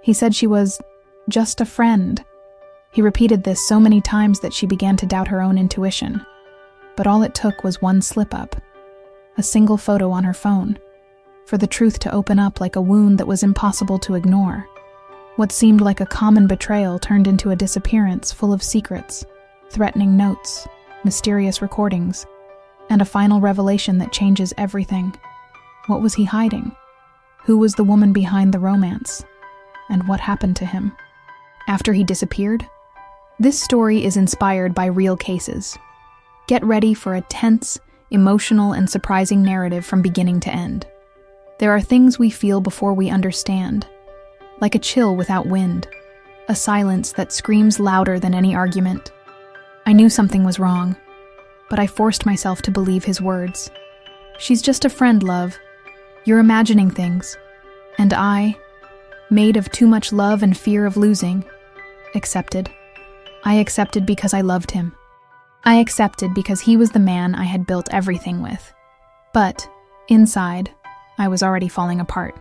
He said she was just a friend. He repeated this so many times that she began to doubt her own intuition. But all it took was one slip-up, a single photo on her phone, for the truth to open up like a wound that was impossible to ignore. What seemed like a common betrayal turned into a disappearance full of secrets, threatening notes, mysterious recordings, and a final revelation that changes everything. What was he hiding? Who was the woman behind the romance? And what happened to him after he disappeared? This story is inspired by real cases. Get ready for a tense, emotional, and surprising narrative from beginning to end. There are things we feel before we understand, like a chill without wind, a silence that screams louder than any argument. I knew something was wrong, but I forced myself to believe his words. She's just a friend, love. You're imagining things. And I, made of too much love and fear of losing, accepted. I accepted because I loved him. I accepted because he was the man I had built everything with. But, inside, I was already falling apart.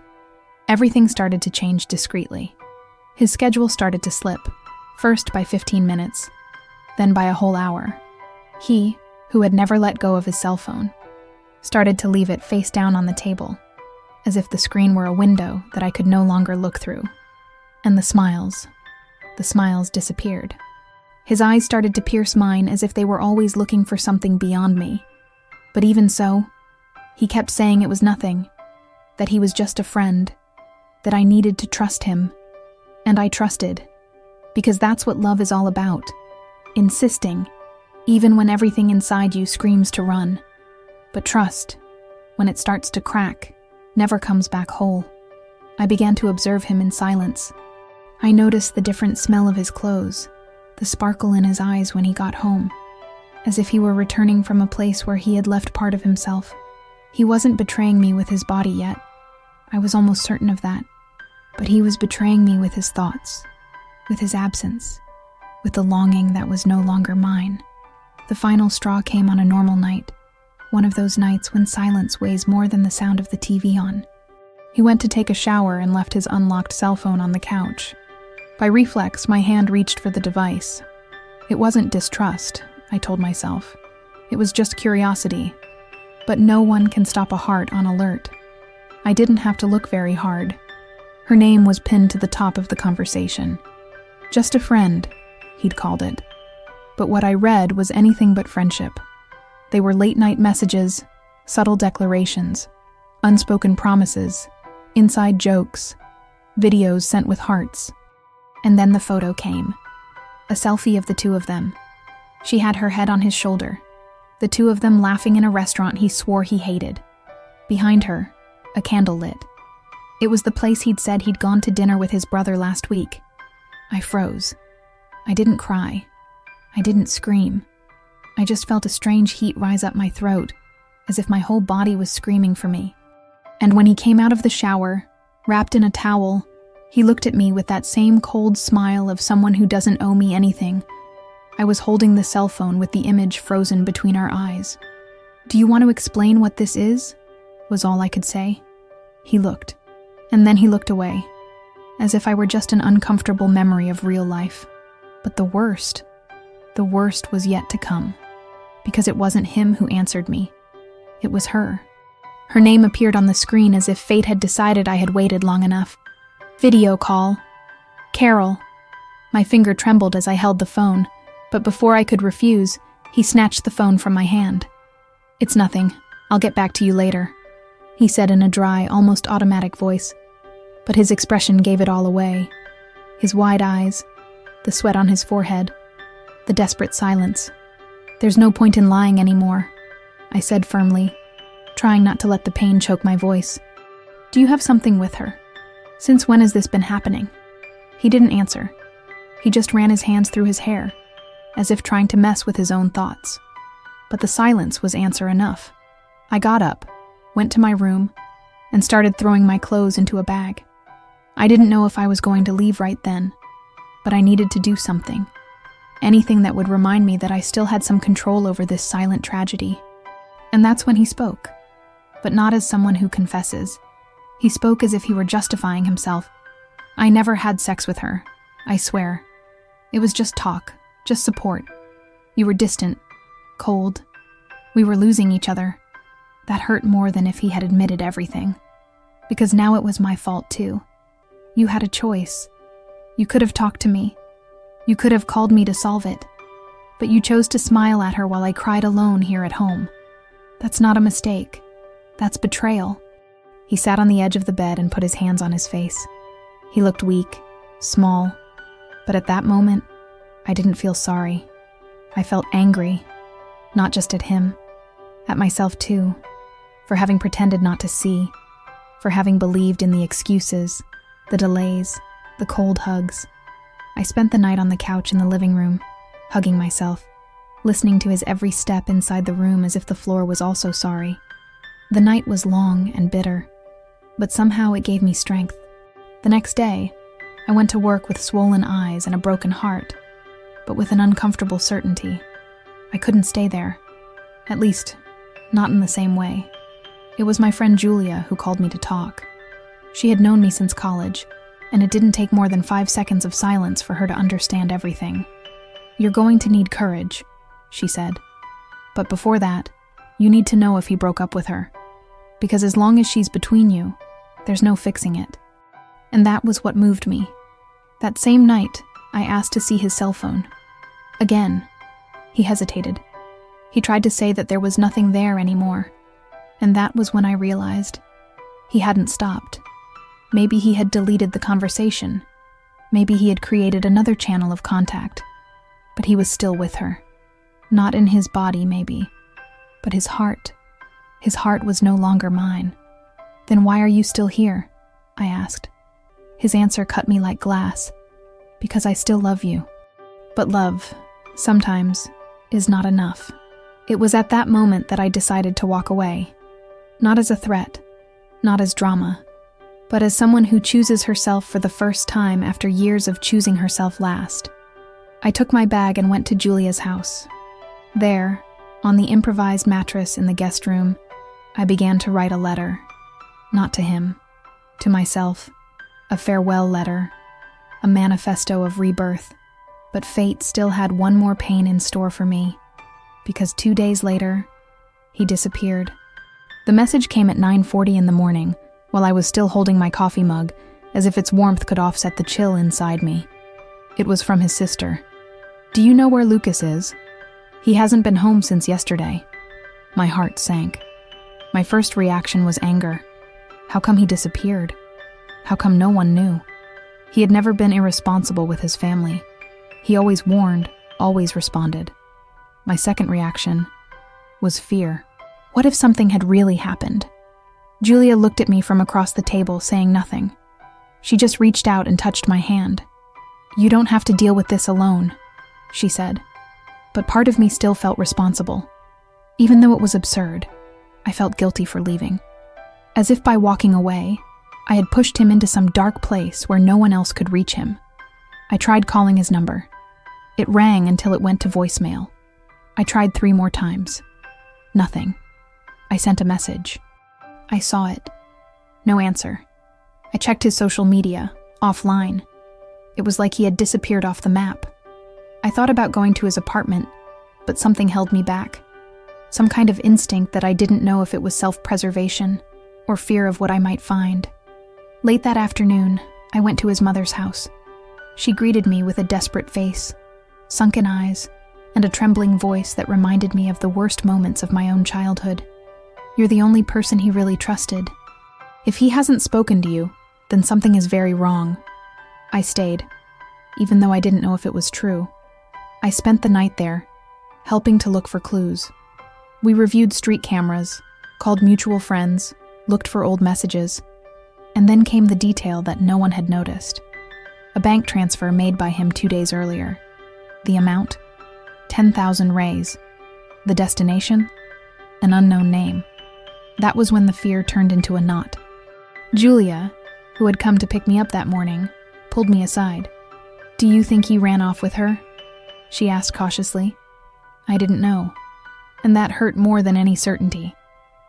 Everything started to change discreetly. His schedule started to slip, first by 15 minutes, then by a whole hour. He, who had never let go of his cell phone, started to leave it face down on the table, as if the screen were a window that I could no longer look through. And the smiles disappeared. His eyes started to pierce mine as if they were always looking for something beyond me. But even so, he kept saying it was nothing, that he was just a friend, that I needed to trust him. And I trusted, because that's what love is all about. Insisting, even when everything inside you screams to run. But trust, when it starts to crack, never comes back whole. I began to observe him in silence. I noticed the different smell of his clothes, the sparkle in his eyes when he got home, as if he were returning from a place where he had left part of himself. He wasn't betraying me with his body yet. I was almost certain of that. But he was betraying me with his thoughts, with his absence, with the longing that was no longer mine. The final straw came on a normal night, one of those nights when silence weighs more than the sound of the TV on. He went to take a shower and left his unlocked cell phone on the couch. By reflex, my hand reached for the device. It wasn't distrust, I told myself. It was just curiosity. But no one can stop a heart on alert. I didn't have to look very hard. Her name was pinned to the top of the conversation. Just a friend, he'd called it. But what I read was anything but friendship. They were late-night messages, subtle declarations, unspoken promises, inside jokes, videos sent with hearts. And then the photo came. A selfie of the two of them. She had her head on his shoulder. The two of them laughing in a restaurant he swore he hated. Behind her, a candle lit. It was the place he'd said he'd gone to dinner with his brother last week. I froze. I didn't cry. I didn't scream. I just felt a strange heat rise up my throat, as if my whole body was screaming for me. And when he came out of the shower, wrapped in a towel, he looked at me with that same cold smile of someone who doesn't owe me anything. I was holding the cell phone with the image frozen between our eyes. "Do you want to explain what this is?" was all I could say. He looked, and then he looked away, as if I were just an uncomfortable memory of real life. But the worst was yet to come, because it wasn't him who answered me. It was her. Her name appeared on the screen as if fate had decided I had waited long enough. Video call. Carol. My finger trembled as I held the phone, but before I could refuse, he snatched the phone from my hand. "It's nothing. I'll get back to you later," he said in a dry, almost automatic voice. But his expression gave it all away. His wide eyes, the sweat on his forehead, the desperate silence. "There's no point in lying anymore," I said firmly, trying not to let the pain choke my voice. "Do you have something with her? Since when has this been happening?" He didn't answer. He just ran his hands through his hair, as if trying to mess with his own thoughts. But the silence was answer enough. I got up, went to my room, and started throwing my clothes into a bag. I didn't know if I was going to leave right then, but I needed to do something. Anything that would remind me that I still had some control over this silent tragedy. And that's when he spoke, but not as someone who confesses. He spoke as if he were justifying himself. I never had sex with her, I swear. It was just talk, just support. You were distant, cold. We were losing each other. That hurt more than if he had admitted everything. Because now it was my fault too. You had a choice. You could have talked to me. You could have called me to solve it. But you chose to smile at her while I cried alone here at home. That's not a mistake. That's betrayal. He sat on the edge of the bed and put his hands on his face. He looked weak, small, but at that moment, I didn't feel sorry. I felt angry, not just at him, at myself too, for having pretended not to see, for having believed in the excuses, the delays, the cold hugs. I spent the night on the couch in the living room, hugging myself, listening to his every step inside the room as if the floor was also sorry. The night was long and bitter, but somehow it gave me strength. The next day, I went to work with swollen eyes and a broken heart, but with an uncomfortable certainty. I couldn't stay there. At least, not in the same way. It was my friend Julia who called me to talk. She had known me since college, and it didn't take more than 5 seconds of silence for her to understand everything. "You're going to need courage," she said. "But before that, you need to know if he broke up with her. Because as long as she's between you, there's no fixing it." And that was what moved me. That same night, I asked to see his cell phone. Again, he hesitated. He tried to say that there was nothing there anymore. And that was when I realized he hadn't stopped. Maybe he had deleted the conversation. Maybe he had created another channel of contact. But he was still with her. Not in his body, maybe, but his heart. His heart was no longer mine. "Then why are you still here?" I asked. His answer cut me like glass. "Because I still love you." But love, sometimes, is not enough. It was at that moment that I decided to walk away. Not as a threat, not as drama, but as someone who chooses herself for the first time after years of choosing herself last. I took my bag and went to Julia's house. There, on the improvised mattress in the guest room, I began to write a letter. Not to him, to myself. A farewell letter, a manifesto of rebirth, but fate still had one more pain in store for me, because 2 days later, he disappeared. The message came at 9:40 in the morning, while I was still holding my coffee mug, as if its warmth could offset the chill inside me. It was from his sister. "Do you know where Lucas is? He hasn't been home since yesterday." My heart sank. My first reaction was anger. How come he disappeared? How come no one knew? He had never been irresponsible with his family. He always warned, always responded. My second reaction was fear. What if something had really happened? Julia looked at me from across the table, saying nothing. She just reached out and touched my hand. "You don't have to deal with this alone," she said. But part of me still felt responsible. Even though it was absurd, I felt guilty for leaving. As if by walking away, I had pushed him into some dark place where no one else could reach him. I tried calling his number. It rang until it went to voicemail. I tried 3 more times. Nothing. I sent a message. I saw it. No answer. I checked his social media, offline. It was like he had disappeared off the map. I thought about going to his apartment, but something held me back. Some kind of instinct that I didn't know if it was self-preservation or fear of what I might find. Late that afternoon, I went to his mother's house. She greeted me with a desperate face, sunken eyes, and a trembling voice that reminded me of the worst moments of my own childhood. "You're the only person he really trusted. If he hasn't spoken to you, then something is very wrong." I stayed, even though I didn't know if it was true. I spent the night there, helping to look for clues. We reviewed street cameras, called mutual friends, looked for old messages, and then came the detail that no one had noticed. A bank transfer made by him 2 days earlier. The amount? 10,000 rays. The destination? An unknown name. That was when the fear turned into a knot. Julia, who had come to pick me up that morning, pulled me aside. "Do you think he ran off with her?" she asked cautiously. I didn't know, and that hurt more than any certainty,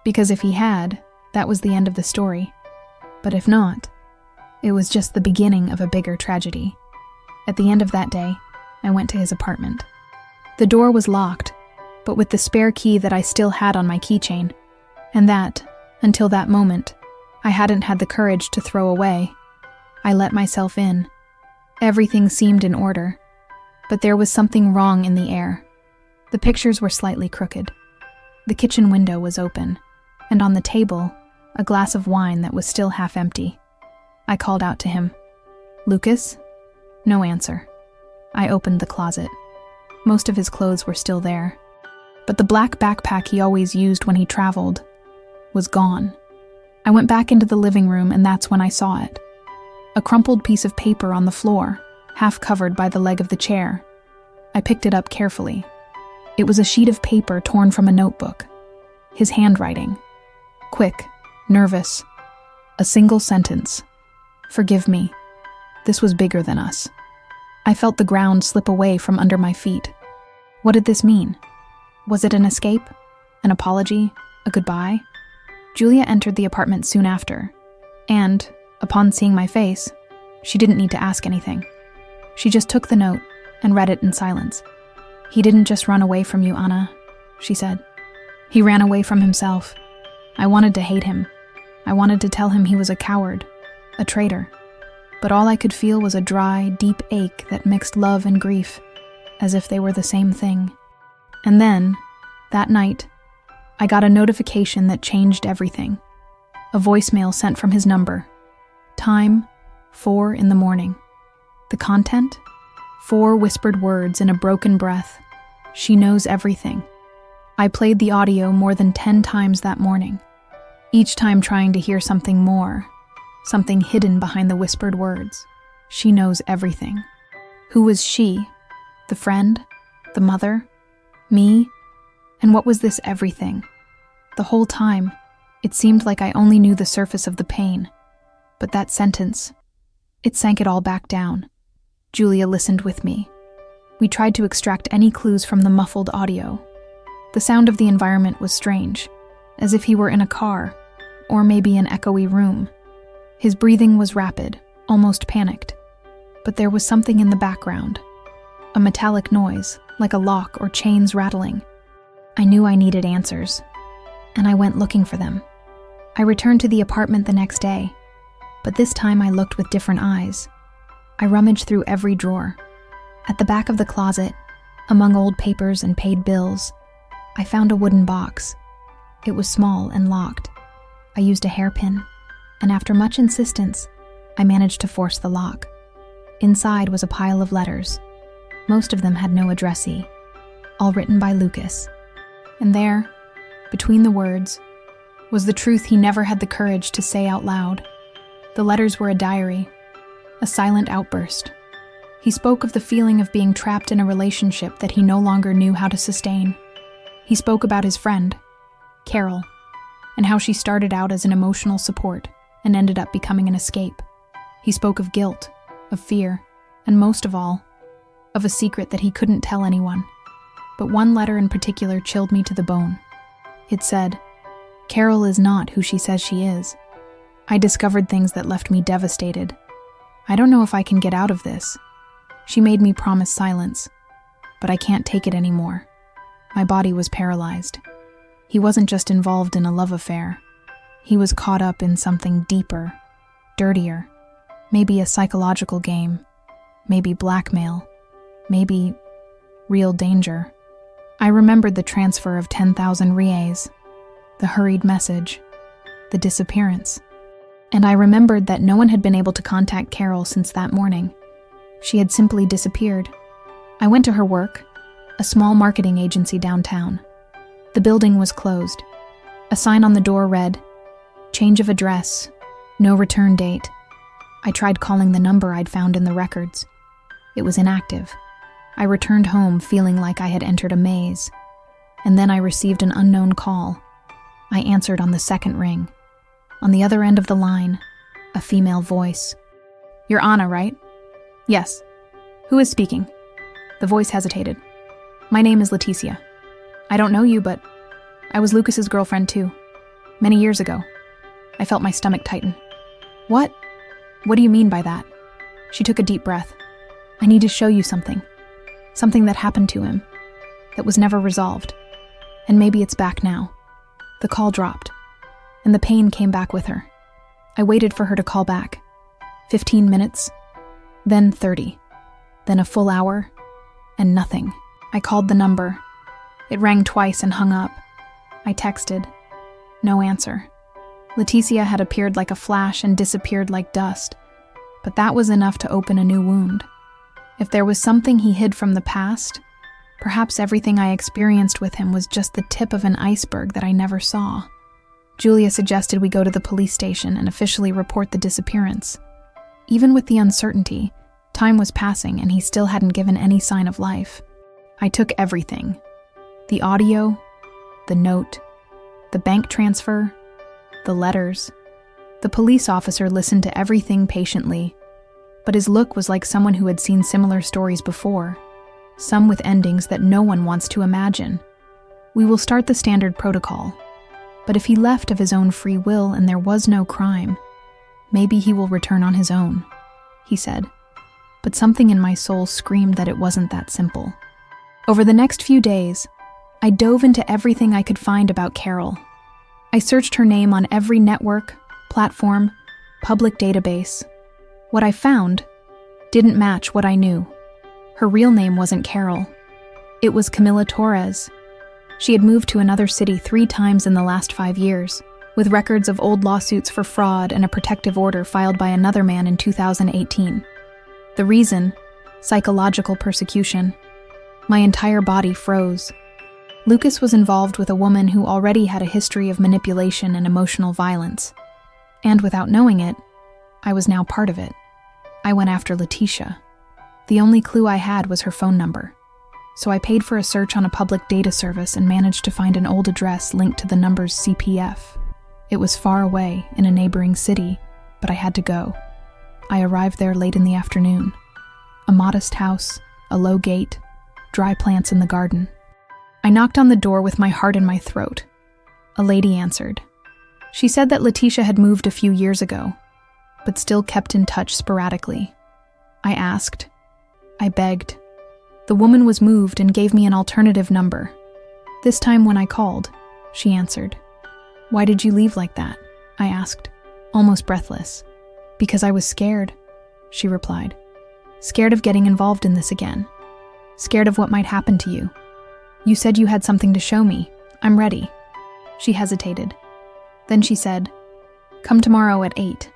because if he had, that was the end of the story. But if not, It was just the beginning of a bigger tragedy. At the end of that day, I went to his apartment. The door was locked, but with the spare key that I still had on my keychain, and that, until that moment, I hadn't had the courage to throw away, I let myself in. Everything seemed in order, but there was something wrong in the air. The pictures were slightly crooked. The kitchen window was open, and on the table, a glass of wine that was still half empty. I called out to him, "Lucas?" No answer. I opened the closet. Most of his clothes were still there, but the black backpack he always used when he traveled was gone. I went back into the living room, and that's when I saw it. A crumpled piece of paper on the floor, half covered by the leg of the chair. I picked it up carefully. It was a sheet of paper torn from a notebook. His handwriting. Quick, nervous. A single sentence. "Forgive me. This was bigger than us." I felt the ground slip away from under my feet. What did this mean? Was it an escape? An apology? A goodbye? Julia entered the apartment soon after, and, upon seeing my face, she didn't need to ask anything. She just took the note and read it in silence. "He didn't just run away from you, Anna," she said. "He ran away from himself. I wanted to hate him. I wanted to tell him he was a coward, a traitor. But all I could feel was a dry, deep ache that mixed love and grief, as if they were the same thing. And then, that night, I got a notification that changed everything. A voicemail sent from his number. Time, 4 a.m. The content? 4 whispered words in a broken breath. "She knows everything." I played the audio more than 10 times that morning, each time trying to hear something more, something hidden behind the whispered words. She knows everything. Who was she? The friend? The mother? Me? And what was this everything? The whole time, it seemed like I only knew the surface of the pain. But that sentence, it sank it all back down. Julia listened with me. We tried to extract any clues from the muffled audio. The sound of the environment was strange, as if he were in a car, or maybe an echoey room. His breathing was rapid, almost panicked. But there was something in the background. A metallic noise, like a lock or chains rattling. I knew I needed answers, and I went looking for them. I returned to the apartment the next day, but this time I looked with different eyes. I rummaged through every drawer. At the back of the closet, among old papers and paid bills, I found a wooden box. It was small and locked. I used a hairpin, and after much insistence, I managed to force the lock. Inside was a pile of letters. Most of them had no addressee, all written by Lucas. And there, between the words, was the truth he never had the courage to say out loud. The letters were a diary, a silent outburst. He spoke of the feeling of being trapped in a relationship that he no longer knew how to sustain. He spoke about his friend, Carol, and how she started out as an emotional support and ended up becoming an escape. He spoke of guilt, of fear, and most of all, of a secret that he couldn't tell anyone. But one letter in particular chilled me to the bone. It said, "Carol is not who she says she is." I discovered things that left me devastated. I don't know if I can get out of this. She made me promise silence, but I can't take it anymore. My body was paralyzed. He wasn't just involved in a love affair. He was caught up in something deeper, dirtier, maybe a psychological game, maybe blackmail, maybe real danger. I remembered the transfer of 10,000 rials, the hurried message, the disappearance. And I remembered that no one had been able to contact Carol since that morning. She had simply disappeared. I went to her work, a small marketing agency downtown. The building was closed. A sign on the door read, "Change of address, no return date." I tried calling the number I'd found in the records. It was inactive. I returned home feeling like I had entered a maze. And then I received an unknown call. I answered on the second ring. On the other end of the line, a female voice. "You're Anna, right?" "Yes." "Who is speaking?" The voice hesitated. "My name is Leticia. I don't know you, but I was Lucas's girlfriend too. Many years ago." I felt my stomach tighten. "What? What do you mean by that? She took a deep breath. I need to show you something. Something that happened to him. That was never resolved. And maybe it's back now. The call dropped. And the pain came back with her. I waited for her to call back. 15 minutes. Then 30. Then a full hour. And nothing. I called the number. It rang twice and hung up. I texted. No answer. Leticia had appeared like a flash and disappeared like dust. But that was enough to open a new wound. If there was something he hid from the past, perhaps everything I experienced with him was just the tip of an iceberg that I never saw. Julia suggested we go to the police station and officially report the disappearance. Even with the uncertainty, time was passing and he still hadn't given any sign of life. I took everything. The audio, the note, the bank transfer, the letters. The police officer listened to everything patiently, but his look was like someone who had seen similar stories before, some with endings that no one wants to imagine. We will start the standard protocol, but if he left of his own free will and there was no crime, maybe he will return on his own, he said. But something in my soul screamed that it wasn't that simple. Over the next few days, I dove into everything I could find about Carol. I searched her name on every network, platform, public database. What I found didn't match what I knew. Her real name wasn't Carol. It was Camila Torres. She had moved to another city 3 times in the last 5 years, with records of old lawsuits for fraud and a protective order filed by another man in 2018. The reason? Psychological persecution. My entire body froze. Lucas was involved with a woman who already had a history of manipulation and emotional violence. And without knowing it, I was now part of it. I went after Leticia. The only clue I had was her phone number. So I paid for a search on a public data service and managed to find an old address linked to the number's CPF. It was far away, in a neighboring city, but I had to go. I arrived there late in the afternoon. A modest house, a low gate, dry plants in the garden. I knocked on the door with my heart in my throat. A lady answered. She said that Leticia had moved a few years ago, but still kept in touch sporadically. I asked. I begged. The woman was moved and gave me an alternative number. This time when I called, she answered. Why did you leave like that? I asked, almost breathless. Because I was scared, she replied. Scared of getting involved in this again. Scared of what might happen to you. You said you had something to show me. I'm ready. She hesitated. Then she said, Come tomorrow at 8.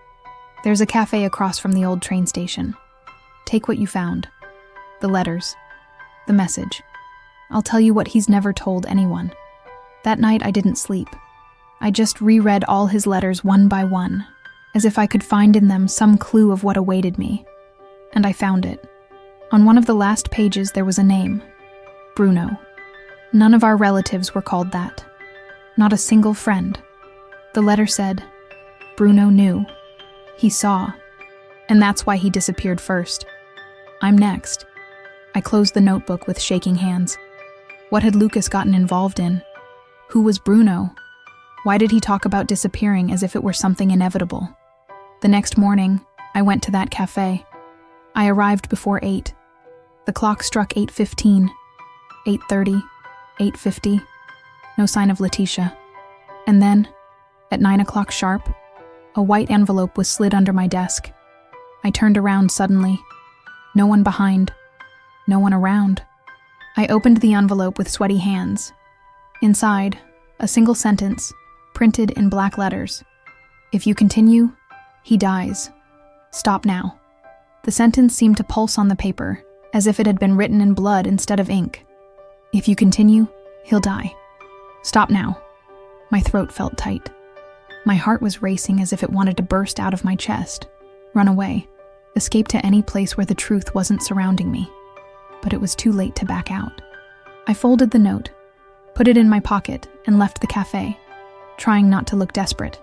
There's a cafe across from the old train station. Take what you found. The letters. The message. I'll tell you what he's never told anyone. That night I didn't sleep. I just reread all his letters one by one, as if I could find in them some clue of what awaited me. And I found it. On one of the last pages there was a name. Bruno. None of our relatives were called that. Not a single friend. The letter said, Bruno knew. He saw. And that's why he disappeared first. I'm next. I closed the notebook with shaking hands. What had Lucas gotten involved in? Who was Bruno? Why did he talk about disappearing as if it were something inevitable? The next morning, I went to that cafe. I arrived before 8. The clock struck 8:15, 8:30, 8:50. No sign of Leticia. And then, at 9 o'clock sharp, a white envelope was slid under my desk. I turned around suddenly. No one behind. No one around. I opened the envelope with sweaty hands. Inside, a single sentence, printed in black letters. If you continue, he dies. Stop now. The sentence seemed to pulse on the paper, as if it had been written in blood instead of ink. If you continue, he'll die. Stop now. My throat felt tight. My heart was racing as if it wanted to burst out of my chest, run away, escape to any place where the truth wasn't surrounding me. But it was too late to back out. I folded the note, put it in my pocket, and left the cafe, trying not to look desperate.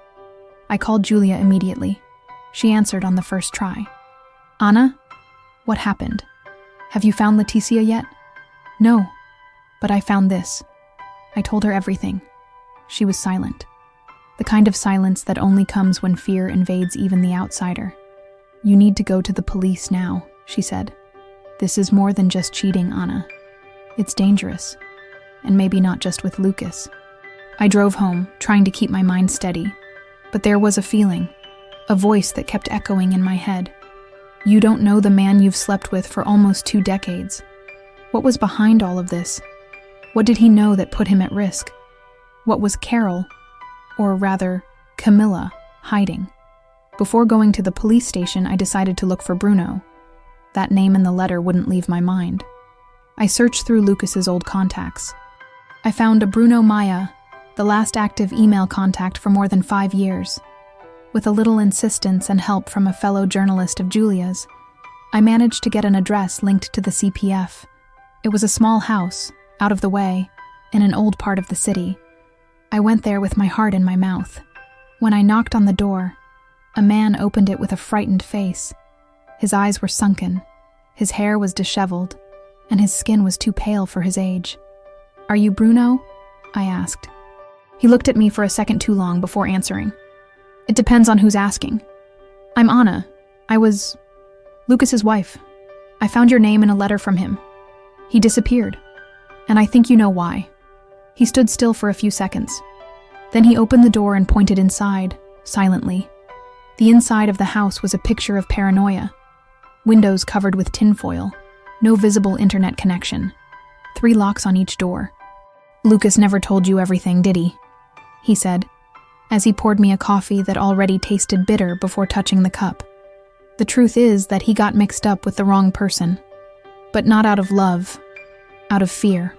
I called Julia immediately. She answered on the first try. Anna? What happened? Have you found Leticia yet? No, but I found this. I told her everything. She was silent. The kind of silence that only comes when fear invades even the outsider. "You need to go to the police now," she said. "This is more than just cheating, Anna. It's dangerous. And maybe not just with Lucas." I drove home, trying to keep my mind steady. But there was a feeling, a voice that kept echoing in my head. "You don't know the man you've slept with for almost 2 decades. What was behind all of this? What did he know that put him at risk? What was Carol, or rather, Camilla, hiding?" Before going to the police station, I decided to look for Bruno. That name in the letter wouldn't leave my mind. I searched through Lucas's old contacts. I found a Bruno Maya, the last active email contact for more than 5 years. With a little insistence and help from a fellow journalist of Julia's, I managed to get an address linked to the CPF. It was a small house, out of the way, in an old part of the city. I went there with my heart in my mouth. When I knocked on the door, a man opened it with a frightened face. His eyes were sunken, his hair was disheveled, and his skin was too pale for his age. "Are you Bruno?" I asked. He looked at me for a second too long before answering. "It depends on who's asking. I'm Anna. I was Lucas's wife. I found your name in a letter from him. He disappeared, and I think you know why." He stood still for a few seconds. Then he opened the door and pointed inside, silently. The inside of the house was a picture of paranoia. Windows covered with tinfoil, no visible internet connection, 3 locks on each door. "Lucas never told you everything, did he said, as he poured me a coffee that already tasted bitter before touching the cup. "The truth is that he got mixed up with the wrong person. But not out of love, out of fear."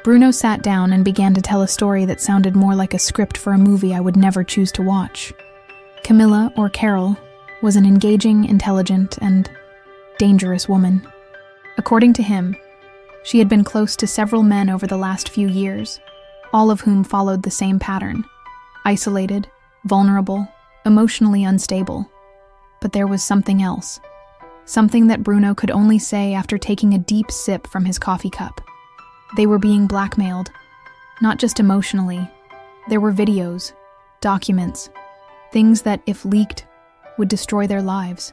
Bruno sat down and began to tell a story that sounded more like a script for a movie I would never choose to watch. Camilla, or Carol, was an engaging, intelligent, and dangerous woman. According to him, she had been close to several men over the last few years, all of whom followed the same pattern: isolated, vulnerable, emotionally unstable. But there was something else, something that Bruno could only say after taking a deep sip from his coffee cup. They were being blackmailed, not just emotionally. There were videos, documents, things that, if leaked, would destroy their lives.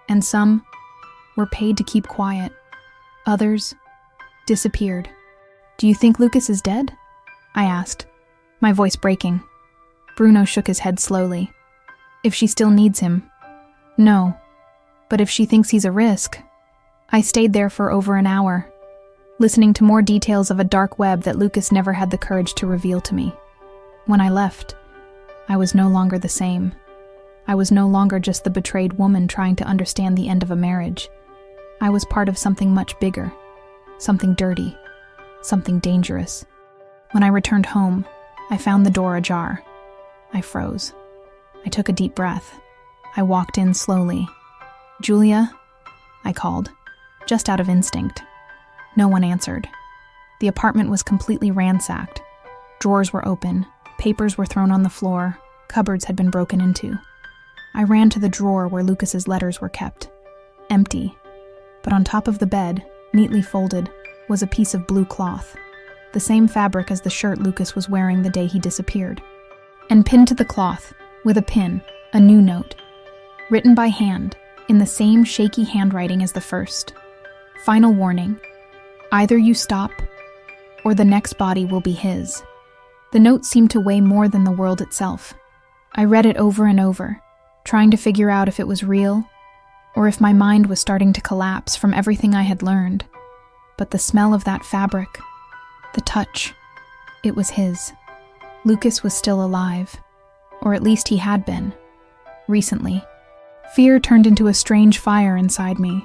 And some were paid to keep quiet. Others disappeared. "Do you think Lucas is dead?" I asked, my voice breaking. Bruno shook his head slowly. "If she still needs him, no. But if she thinks he's a risk..." I stayed there for over an hour, listening to more details of a dark web that Lucas never had the courage to reveal to me. When I left, I was no longer the same. I was no longer just the betrayed woman trying to understand the end of a marriage. I was part of something much bigger, something dirty, something dangerous. When I returned home, I found the door ajar. I froze. I took a deep breath. I walked in slowly. "Julia?" I called, just out of instinct. No one answered. The apartment was completely ransacked. Drawers were open, papers were thrown on the floor, cupboards had been broken into. I ran to the drawer where Lucas's letters were kept. Empty. But on top of the bed, neatly folded, was a piece of blue cloth, the same fabric as the shirt Lucas was wearing the day he disappeared. And pinned to the cloth, with a pin, a new note, written by hand, in the same shaky handwriting as the first. "Final warning. Either you stop, or the next body will be his." The note seemed to weigh more than the world itself. I read it over and over, trying to figure out if it was real, or if my mind was starting to collapse from everything I had learned. But the smell of that fabric, the touch, it was his. Lucas was still alive, or at least he had been, recently. Fear turned into a strange fire inside me,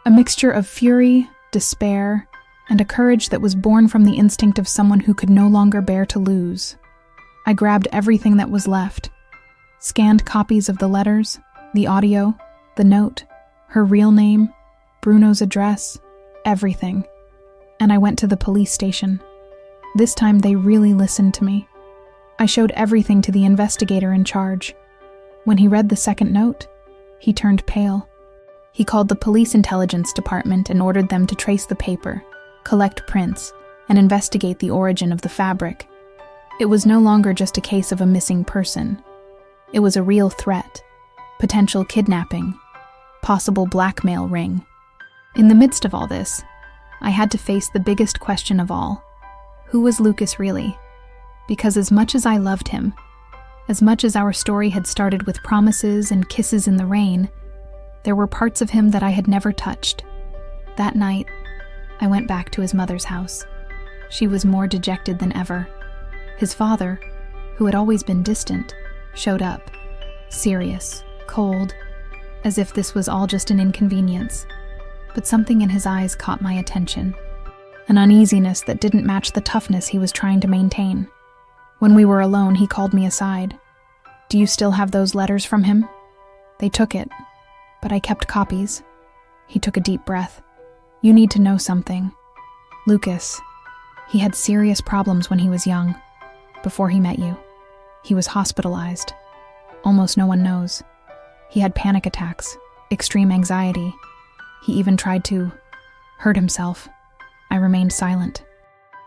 a mixture of fury, despair, and a courage that was born from the instinct of someone who could no longer bear to lose. I grabbed everything that was left, scanned copies of the letters, the audio, the note, her real name, Bruno's address, everything. And I went to the police station. This time they really listened to me. I showed everything to the investigator in charge. When he read the second note, he turned pale. He called the police intelligence department and ordered them to trace the paper, collect prints, and investigate the origin of the fabric. It was no longer just a case of a missing person. It was a real threat, potential kidnapping, possible blackmail ring. In the midst of all this, I had to face the biggest question of all. Who was Lucas really? Because as much as I loved him, as much as our story had started with promises and kisses in the rain, there were parts of him that I had never touched. That night, I went back to his mother's house. She was more dejected than ever. His father, who had always been distant, showed up, serious, cold, as if this was all just an inconvenience. But something in his eyes caught my attention, an uneasiness that didn't match the toughness he was trying to maintain. When we were alone, he called me aside. "Do you still have those letters from him?" "They took it, but I kept copies." He took a deep breath. "You need to know something. Lucas, he had serious problems when he was young. Before he met you, he was hospitalized. Almost no one knows. He had panic attacks, extreme anxiety. He even tried to hurt himself." I remained silent.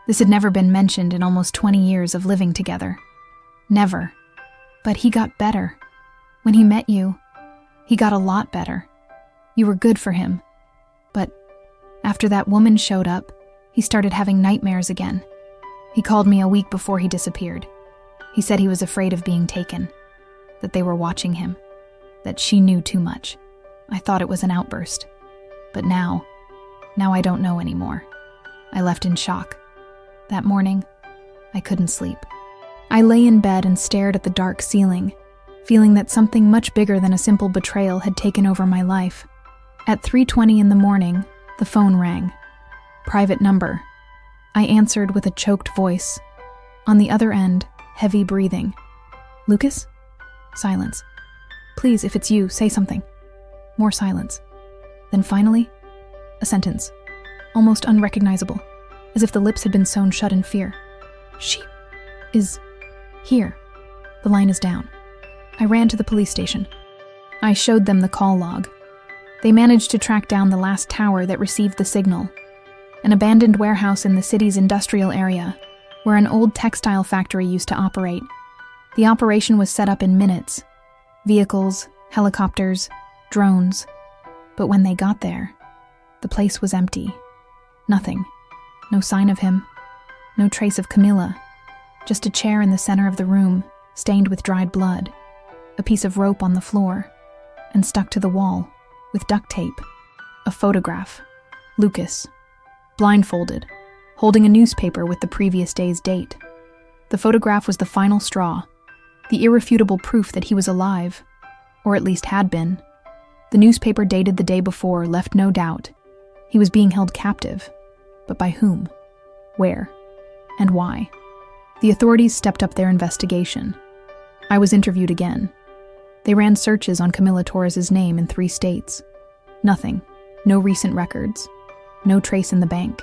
This had never been mentioned in almost 20 years of living together. Never. But he got better. When he met you, he got a lot better. You were good for him. But after that woman showed up, he started having nightmares again. He called me a week before he disappeared. He said he was afraid of being taken, that they were watching him, that she knew too much. I thought it was an outburst. But now I don't know anymore. I left in shock. That morning, I couldn't sleep. I lay in bed and stared at the dark ceiling, feeling that something much bigger than a simple betrayal had taken over my life. At 3:20 in the morning, the phone rang. Private number. I answered with a choked voice. On the other end, heavy breathing. "Lucas?" Silence. "Please, if it's you, say something." More silence. Then finally, a sentence, almost unrecognizable, as if the lips had been sewn shut in fear. "She is here. The line is down." I ran to the police station. I showed them the call log. They managed to track down the last tower that received the signal, an abandoned warehouse in the city's industrial area, where an old textile factory used to operate. The operation was set up in minutes. Vehicles, helicopters, drones. But when they got there, the place was empty. Nothing. No sign of him. No trace of Camilla. Just a chair in the center of the room, stained with dried blood. A piece of rope on the floor, and stuck to the wall, with duct tape. A photograph. Lucas, blindfolded, holding a newspaper with the previous day's date. The photograph was the final straw, the irrefutable proof that he was alive, or at least had been. The newspaper dated the day before left no doubt. He was being held captive. But by whom? Where? And why? The authorities stepped up their investigation. I was interviewed again. They ran searches on Camilla Torres's name in 3 states. Nothing. No recent records. No trace in the bank.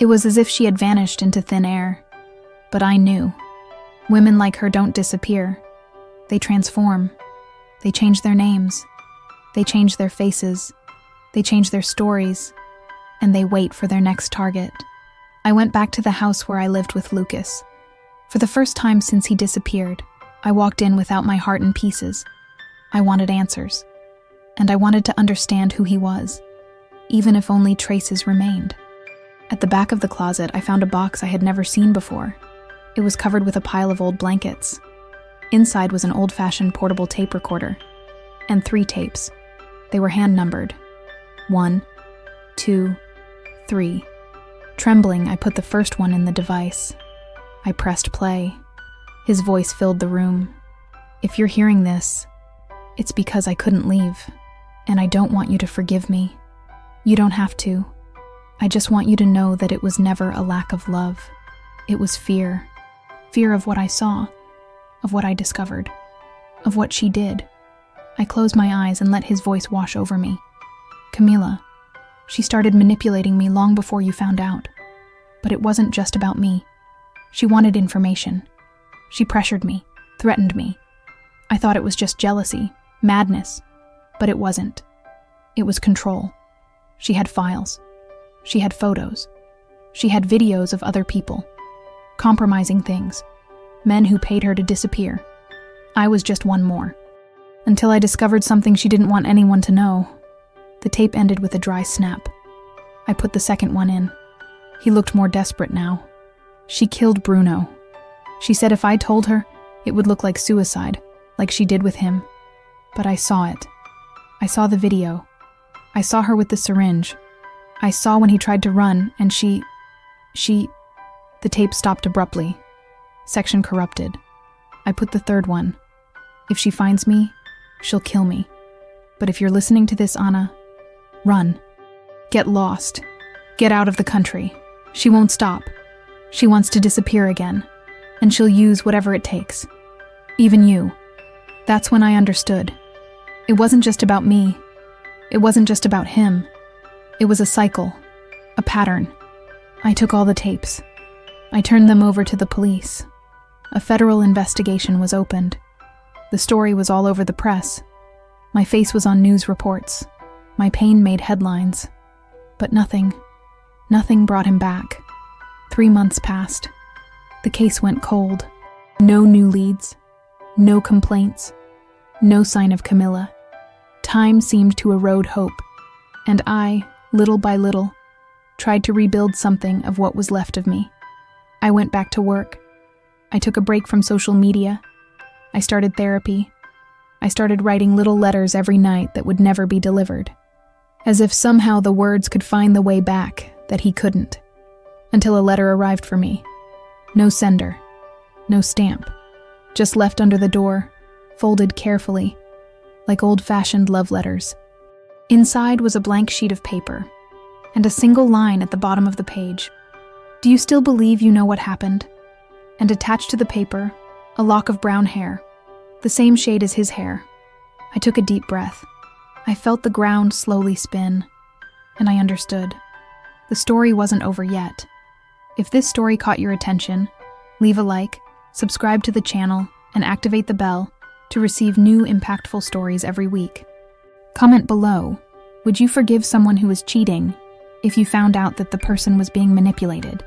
It was as if she had vanished into thin air. But I knew. Women like her don't disappear. They transform. They change their names. They change their faces. They change their stories. And they wait for their next target. I went back to the house where I lived with Lucas. For the first time since he disappeared, I walked in without my heart in pieces. I wanted answers. And I wanted to understand who he was, even if only traces remained. At the back of the closet, I found a box I had never seen before. It was covered with a pile of old blankets. Inside was an old-fashioned portable tape recorder, and 3 tapes. They were hand-numbered. 1, 2, 3. Trembling, I put the first one in the device. I pressed play. His voice filled the room. "If you're hearing this, it's because I couldn't leave, and I don't want you to forgive me. You don't have to. I just want you to know that it was never a lack of love. It was fear. Fear of what I saw, of what I discovered, of what she did." I closed my eyes and let his voice wash over me. "Camila, she started manipulating me long before you found out. But it wasn't just about me. She wanted information. She pressured me, threatened me. I thought it was just jealousy, madness, but it wasn't. It was control. She had files. She had photos. She had videos of other people. Compromising things. Men who paid her to disappear. I was just one more. Until I discovered something she didn't want anyone to know. The tape ended with a dry snap. I put the second one in. He looked more desperate now. She killed Bruno. She said if I told her, it would look like suicide, like she did with him. But I saw it. I saw the video. I saw her with the syringe. I saw when he tried to run, and she... The tape stopped abruptly. Section corrupted. I put the third one. If she finds me, she'll kill me. But if you're listening to this, Anna, run. Get lost. Get out of the country. She won't stop. She wants to disappear again. And she'll use whatever it takes. Even you. That's when I understood. It wasn't just about me. It wasn't just about him. It was a cycle. A pattern. I took all the tapes. I turned them over to the police. A federal investigation was opened. The story was all over the press. My face was on news reports. My pain made headlines. But nothing brought him back. 3 months passed. The case went cold. No new leads. No complaints. No sign of Camilla. Time seemed to erode hope. And I, little by little, tried to rebuild something of what was left of me. I went back to work. I took a break from social media. I started therapy. I started writing little letters every night that would never be delivered. As if somehow the words could find the way back that he couldn't. Until a letter arrived for me. No sender. No stamp. Just left under the door, folded carefully, like old-fashioned love letters. Inside was a blank sheet of paper, and a single line at the bottom of the page. Do you still believe you know what happened? And attached to the paper, a lock of brown hair, the same shade as his hair. I took a deep breath. I felt the ground slowly spin, and I understood. The story wasn't over yet. If this story caught your attention, leave a like, subscribe to the channel, and activate the bell to receive new impactful stories every week. Comment below, would you forgive someone who was cheating if you found out that the person was being manipulated?